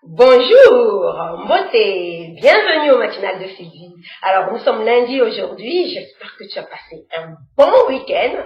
Bonjour, beauté, bienvenue au matinal de Sylvie. Alors nous sommes lundi aujourd'hui, j'espère que tu as passé un bon week-end.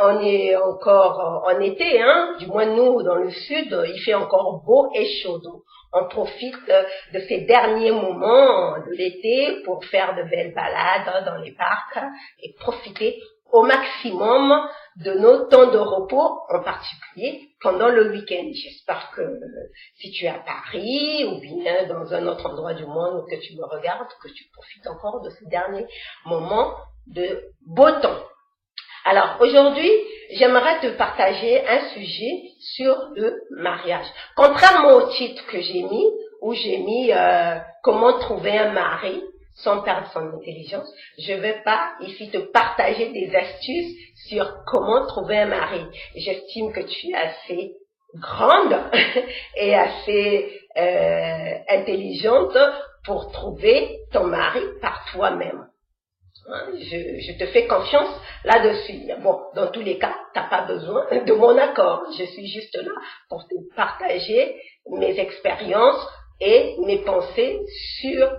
On est encore en été, du moins nous dans le sud, il fait encore beau et chaud. Donc, on profite de ces derniers moments de l'été pour faire de belles balades dans les parcs et profiter au maximum de nos temps de repos, en particulier pendant le week-end. J'espère que si tu es à Paris ou bien dans un autre endroit du monde que tu me regardes, que tu profites encore de ces derniers moments de beau temps. Alors aujourd'hui, j'aimerais te partager un sujet sur le mariage. Contrairement au titre que j'ai mis, où j'ai mis comment trouver un mari sans perdre son intelligence, je ne vais pas ici te partager des astuces sur comment trouver un mari. J'estime que tu es assez grande et assez intelligente pour trouver ton mari par toi-même. Je te fais confiance là-dessus. Bon, dans tous les cas, tu n'as pas besoin de mon accord. Je suis juste là pour te partager mes expériences et mes pensées sur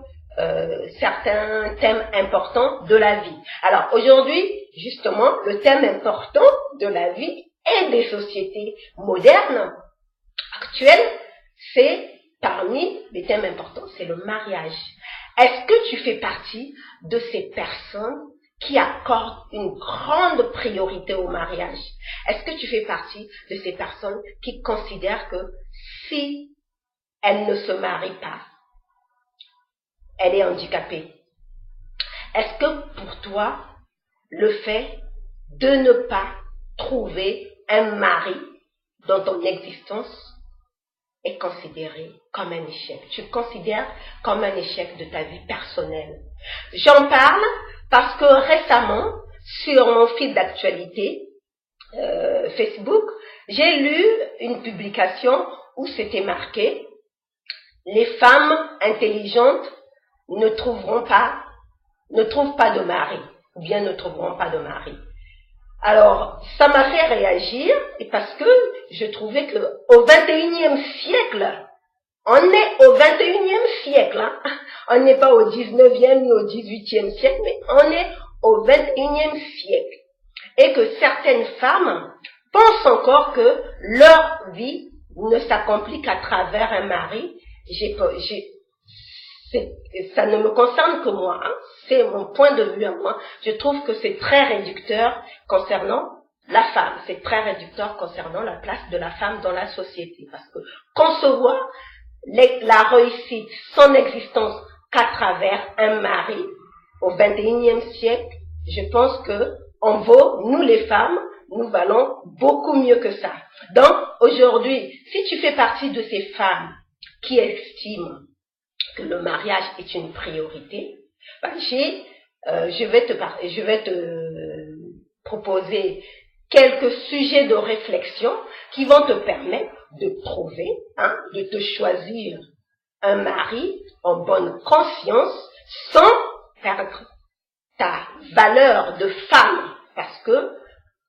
certains thèmes importants de la vie. Alors aujourd'hui, justement, le thème important de la vie et des sociétés modernes actuelles, c'est parmi les thèmes importants, c'est le mariage. Est-ce que tu fais partie de ces personnes qui accordent une grande priorité au mariage? Est-ce que tu fais partie de ces personnes qui considèrent que si elles ne se marient pas, elle est handicapée? Est-ce que pour toi, le fait de ne pas trouver un mari dans ton existence est considéré comme un échec? Tu le considères comme un échec de ta vie personnelle. J'en parle parce que récemment, sur mon fil d'actualité Facebook, j'ai lu une publication où c'était marqué « Les femmes intelligentes ne trouvent pas de mari, ou bien ne trouveront pas de mari. » Alors, ça m'a fait réagir, et parce que je trouvais que au 21e siècle, on est au 21e siècle, on n'est pas au 19e ni au 18e siècle, mais on est au 21e siècle. Et que certaines femmes pensent encore que leur vie ne s'accomplit qu'à travers un mari. Ça ne me concerne que moi, c'est mon point de vue à moi. Je trouve que c'est très réducteur concernant la femme, c'est très réducteur concernant la place de la femme dans la société. Parce que concevoir la réussite, son existence qu'à travers un mari au 21e siècle, je pense que on vaut, nous les femmes, nous valons beaucoup mieux que ça. Donc aujourd'hui, si tu fais partie de ces femmes qui estiment que le mariage est une priorité, je vais te proposer quelques sujets de réflexion qui vont te permettre de trouver, de te choisir un mari en bonne conscience sans perdre ta valeur de femme, parce que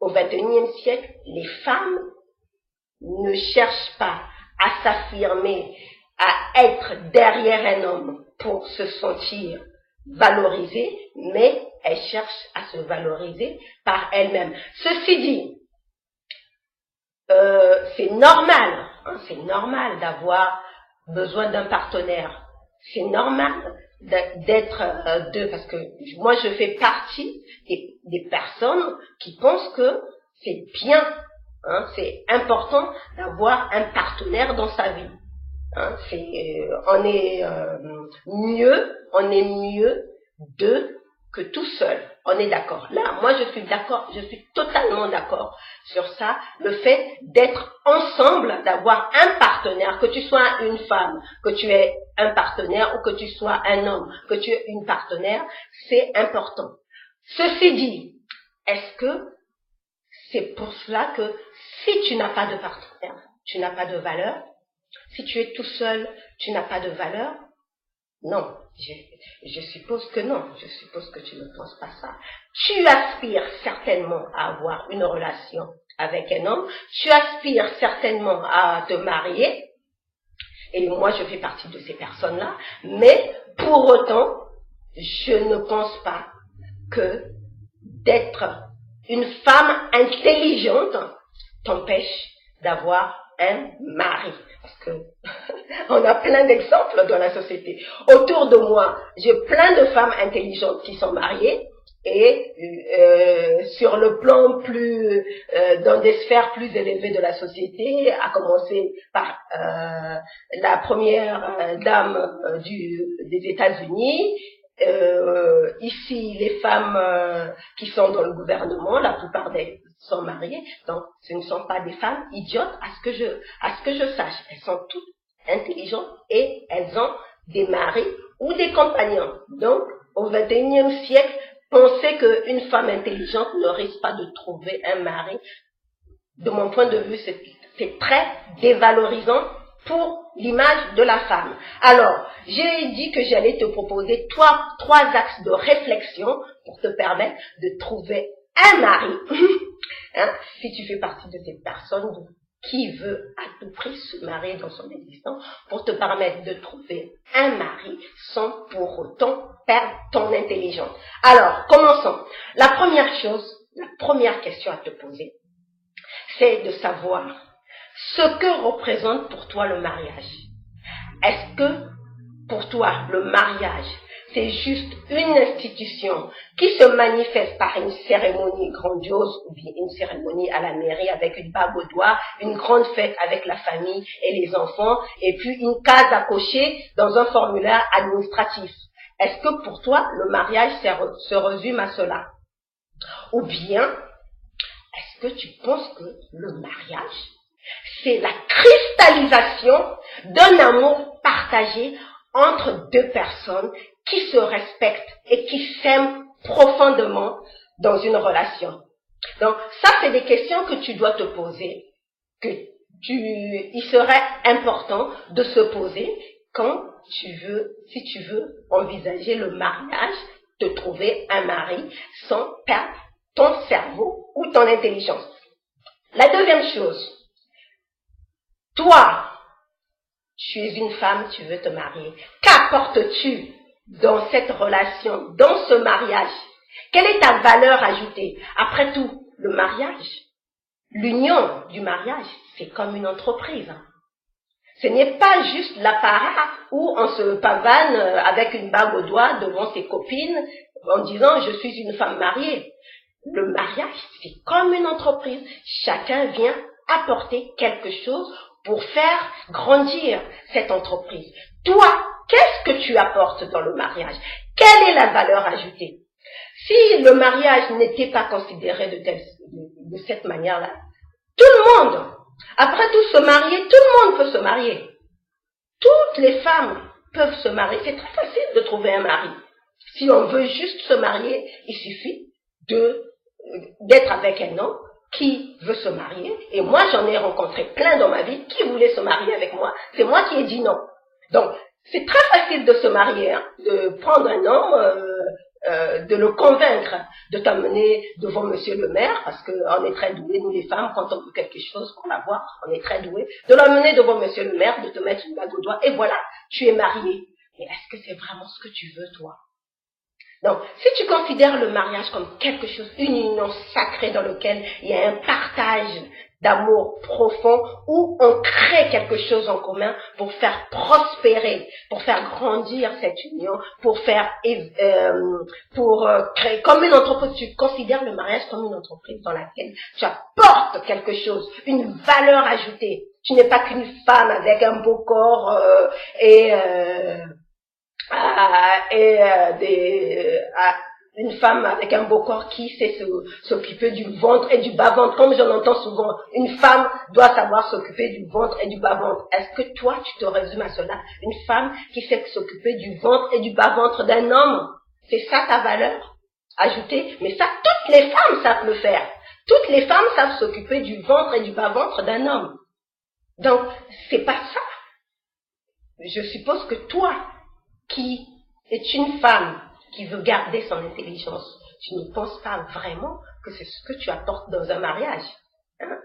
au 21e siècle, les femmes ne cherchent pas à s'affirmer, à être derrière un homme pour se sentir valorisée, mais elles cherchent à se valoriser par elles-mêmes. Ceci dit, c'est normal d'avoir besoin d'un partenaire. C'est normal d'être deux, parce que moi je fais partie des personnes qui pensent que c'est bien, c'est important d'avoir un partenaire dans sa vie. On est mieux deux que tout seul. On est d'accord. Là, moi je suis d'accord, je suis totalement d'accord sur ça. Le fait d'être ensemble, d'avoir un partenaire, que tu sois une femme, que tu aies un partenaire ou que tu sois un homme, que tu aies une partenaire, c'est important. Ceci dit, est-ce que c'est pour cela que si tu n'as pas de partenaire, tu n'as pas de valeur? Si tu es tout seul, tu n'as pas de valeur? Non, je suppose que non. Je suppose que tu ne penses pas ça. Tu aspires certainement à avoir une relation avec un homme. Tu aspires certainement à te marier. Et moi, je fais partie de ces personnes-là. Mais pour autant, je ne pense pas que d'être une femme intelligente t'empêche d'avoir un mari. Parce que on a plein d'exemples dans la société. Autour de moi, j'ai plein de femmes intelligentes qui sont mariées et sur le plan plus, dans des sphères plus élevées de la société, à commencer par la première dame des États-Unis. Ici, les femmes qui sont dans le gouvernement, la plupart d'elles sont mariées, donc ce ne sont pas des femmes idiotes à ce que je sache. Elles sont toutes intelligentes et elles ont des maris ou des compagnons. Donc, au XXIe siècle, penser qu'une femme intelligente ne risque pas de trouver un mari, de mon point de vue, c'est très dévalorisant pour l'image de la femme. Alors, j'ai dit que j'allais te proposer trois axes de réflexion pour te permettre de trouver un mari. Hein, si tu fais partie de cette personne qui veut à tout prix se marier dans son existence, pour te permettre de trouver un mari sans pour autant perdre ton intelligence. Alors, commençons. La première question à te poser, c'est de savoir ce que représente pour toi le mariage. Est-ce que pour toi le mariage, c'est juste une institution qui se manifeste par une cérémonie grandiose ou bien une cérémonie à la mairie avec une bague au doigt, une grande fête avec la famille et les enfants et puis une case à cocher dans un formulaire administratif? Est-ce que pour toi le mariage se résume à cela? Ou bien est-ce que tu penses que le mariage, c'est la cristallisation d'un amour partagé entre deux personnes qui se respectent et qui s'aiment profondément dans une relation? Donc, ça, c'est des questions que tu dois te poser, il serait important de se poser si tu veux envisager le mariage, de trouver un mari sans perdre ton cerveau ou ton intelligence. La deuxième chose, toi, tu es une femme, tu veux te marier. Qu'apportes-tu dans cette relation, dans ce mariage? Quelle est ta valeur ajoutée? Après tout, le mariage, l'union du mariage, c'est comme une entreprise. Ce n'est pas juste l'apparat où on se pavane avec une bague au doigt devant ses copines en disant « je suis une femme mariée ». Le mariage, c'est comme une entreprise. Chacun vient apporter quelque chose pour faire grandir cette entreprise. Toi, qu'est-ce que tu apportes dans le mariage? Quelle est la valeur ajoutée? Si le mariage n'était pas considéré de cette manière-là, tout le monde, après tout se marier, tout le monde peut se marier. Toutes les femmes peuvent se marier. C'est très facile de trouver un mari. Si on veut juste se marier, il suffit d'être avec un homme qui veut se marier. Et moi, j'en ai rencontré plein dans ma vie qui voulaient se marier avec moi. C'est moi qui ai dit non. Donc, c'est très facile de se marier, hein, de prendre un homme, de le convaincre, de t'amener devant monsieur le maire, parce qu'on est très doués, nous les femmes, quand on veut quelque chose, qu'on la voit, on est très doués, de l'amener devant monsieur le maire, de te mettre une bague au doigt, et voilà, tu es marié. Mais est-ce que c'est vraiment ce que tu veux, toi? Donc, si tu considères le mariage comme quelque chose, une union sacrée dans laquelle il y a un partage d'amour profond, où on crée quelque chose en commun pour faire prospérer, pour faire grandir cette union, pour créer comme une entreprise. Tu considères le mariage comme une entreprise dans laquelle tu apportes quelque chose, une valeur ajoutée. Tu n'es pas qu'une femme avec un beau corps une femme avec un beau corps qui sait s'occuper du ventre et du bas-ventre. Comme j'en entends souvent, une femme doit savoir s'occuper du ventre et du bas-ventre. Est-ce que toi, tu te résumes à cela? Une femme qui sait s'occuper du ventre et du bas-ventre d'un homme? C'est ça ta valeur ajoutée? Mais ça, toutes les femmes savent le faire. Toutes les femmes savent s'occuper du ventre et du bas-ventre d'un homme. Donc, c'est pas ça. Je suppose que toi, qui est une femme qui veut garder son intelligence, tu ne penses pas vraiment que c'est ce que tu apportes dans un mariage. Hein?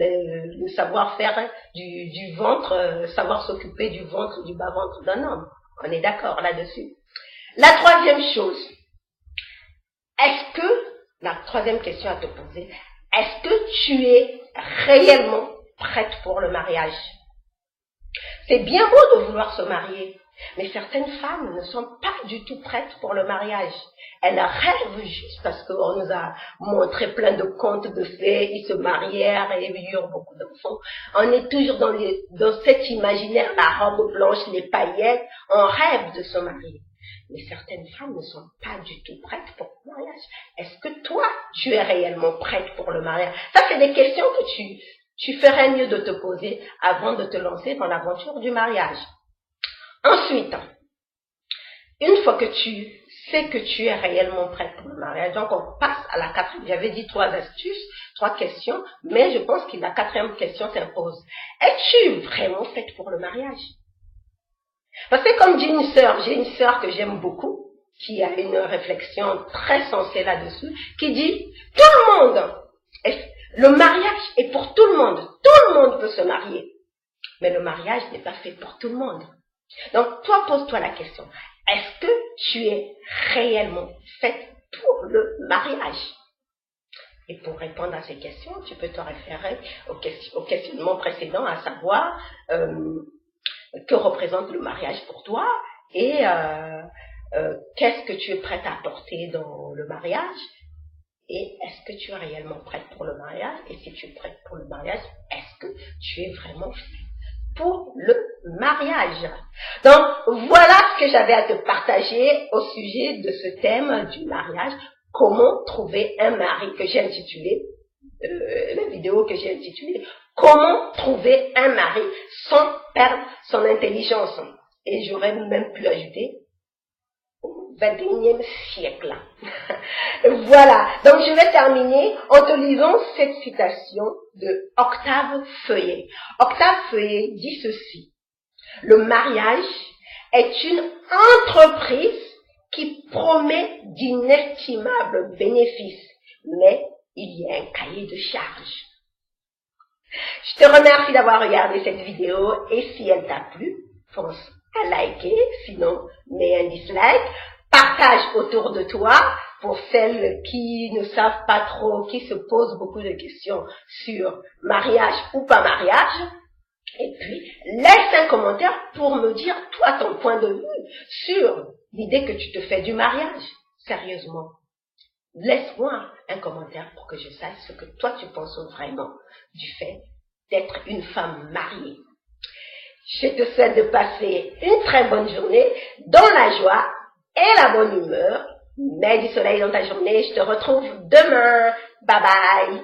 le savoir-faire du ventre, savoir s'occuper du ventre, du bas-ventre d'un homme. On est d'accord là-dessus. La troisième chose, la troisième question à te poser, est-ce que tu es réellement prête pour le mariage? C'est bien beau de vouloir se marier, mais certaines femmes ne sont pas du tout prêtes pour le mariage. Elles rêvent juste parce qu'on nous a montré plein de contes de fées, ils se marièrent et ils eurent beaucoup d'enfants. On est toujours dans cet imaginaire, la robe blanche, les paillettes, on rêve de se marier. Mais certaines femmes ne sont pas du tout prêtes pour le mariage. Est-ce que toi, tu es réellement prête pour le mariage? Ça, c'est des questions que tu ferais mieux de te poser avant de te lancer dans l'aventure du mariage. Ensuite, une fois que tu sais que tu es réellement prête pour le mariage, donc on passe à la quatrième. J'avais dit 3 astuces, 3 questions, mais je pense que la 4e question s'impose. Es-tu vraiment faite pour le mariage? Parce que comme dit j'ai une sœur que j'aime beaucoup, qui a une réflexion très sensée là-dessus, qui dit, le mariage est pour tout le monde peut se marier, mais le mariage n'est pas fait pour tout le monde. Donc toi, pose-toi la question, est-ce que tu es réellement faite pour le mariage? Et pour répondre à ces questions, tu peux te référer au questionnement précédent, à savoir que représente le mariage pour toi et qu'est-ce que tu es prête à apporter dans le mariage et est-ce que tu es réellement prête pour le mariage et si tu es prête pour le mariage, est-ce que tu es vraiment faite pour le mariage? Donc voilà ce que j'avais à te partager au sujet de ce thème du mariage, comment trouver un mari, que j'ai intitulé la vidéo que j'ai intitulée comment trouver un mari sans perdre son intelligence. Et j'aurais même pu ajouter au 21e siècle. Voilà. Donc je vais terminer en te lisant cette citation de Octave Feuillet. Octave Feuillet dit ceci: le mariage est une entreprise qui promet d'inestimables bénéfices, mais il y a un cahier de charges. Je te remercie d'avoir regardé cette vidéo et si elle t'a plu, pense à liker, sinon mets un dislike, partage autour de toi pour celles qui ne savent pas trop, qui se posent beaucoup de questions sur mariage ou pas mariage. Et puis, laisse un commentaire pour me dire, toi, ton point de vue sur l'idée que tu te fais du mariage. Sérieusement. Laisse-moi un commentaire pour que je sache ce que toi tu penses vraiment du fait d'être une femme mariée. Je te souhaite de passer une très bonne journée dans la joie et la bonne humeur. Mets du soleil dans ta journée. Je te retrouve demain. Bye bye.